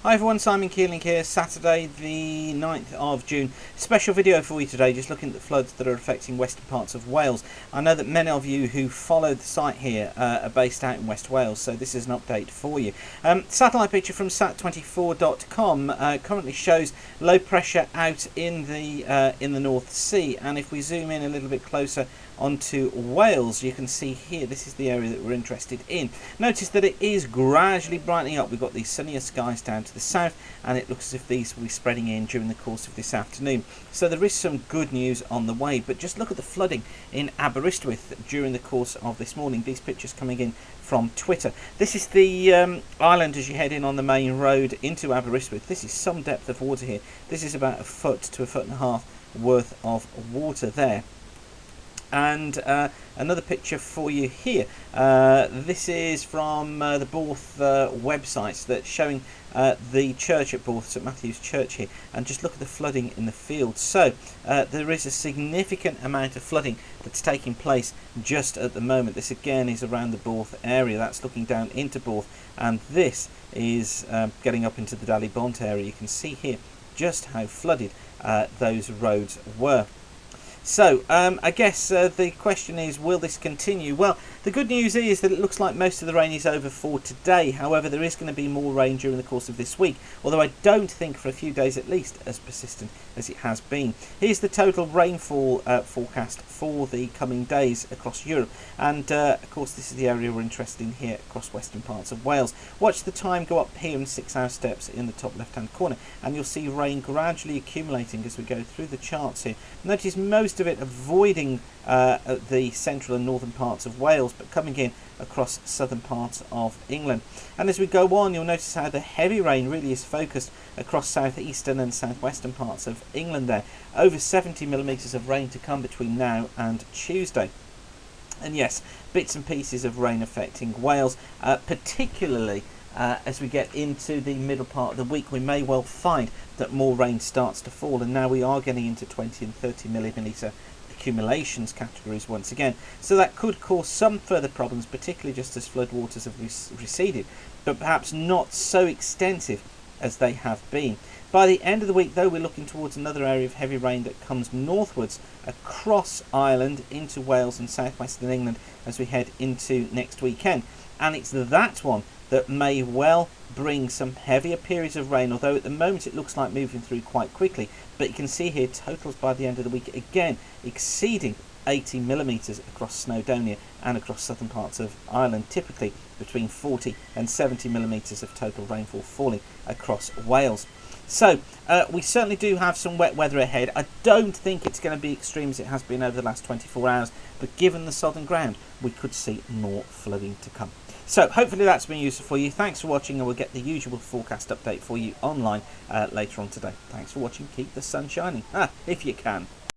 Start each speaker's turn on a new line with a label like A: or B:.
A: Hi everyone, Simon Keeling here, Saturday the 9th of June. Special video for you today, just looking at the floods that are affecting western parts of Wales. I know that many of you who follow the site here are based out in West Wales, so this is an update for you. Satellite picture from sat24.com currently shows low pressure out in the North Sea, and if we zoom in a little bit closer onto Wales, you can see here, this is the area that we're interested in. Notice that it is gradually brightening up. We've got these sunnier skies down to the south, and it looks as if these will be spreading in during the course of this afternoon. So there is some good news on the way, but just look at the flooding in Aberystwyth during the course of this morning. These pictures coming in from Twitter. This is the island as you head in on the main road into Aberystwyth. This is some depth of water here. This is about a foot to a foot and a half worth of water there. And another picture for you here. This is from the Borth websites that's showing the church at Borth, St Matthew's Church here, and just look at the flooding in the field. So there is a significant amount of flooding that's taking place just at the moment. This again is around the Borth area. That's looking down into Borth, and this is getting up into the Dally-Bont area. You can see here just how flooded those roads were. So I guess the question is, will this continue? Well, the good news is that it looks like most of the rain is over for today. However, there is going to be more rain during the course of this week, although I don't think for a few days at least as persistent as it has been. Here's the total rainfall forecast for the coming days across Europe, and of course this is the area we're interested in here across western parts of Wales. Watch the time go up here in 6-hour steps in the top left hand corner, and you'll see rain gradually accumulating as we go through the charts here. Notice most of it avoiding the central and northern parts of Wales, but coming in across southern parts of England. And as we go on, you'll notice how the heavy rain really is focused across southeastern and southwestern parts of England there. Over 70 millimetres of rain to come between now and Tuesday. And yes, bits and pieces of rain affecting Wales, particularly as we get into the middle part of the week. We may well find that more rain starts to fall, and now we are getting into 20 and 30 millimetre accumulations categories once again. So that could cause some further problems, particularly just as floodwaters have receded, but perhaps not so extensive as they have been. By the end of the week, though, we're looking towards another area of heavy rain that comes northwards across Ireland into Wales and southwestern England as we head into next weekend. And it's that one that may well bring some heavier periods of rain, although at the moment it looks like moving through quite quickly. But you can see here totals by the end of the week again exceeding 80 millimetres across Snowdonia and across southern parts of Ireland, typically between 40 and 70 millimetres of total rainfall falling across Wales. So we certainly do have some wet weather ahead. I don't think it's going to be extreme as it has been over the last 24 hours, but given the southern ground, we could see more flooding to come. So hopefully that's been useful for you. Thanks for watching, and we'll get the usual forecast update for you online later on today. Thanks for watching. Keep the sun shining, if you can.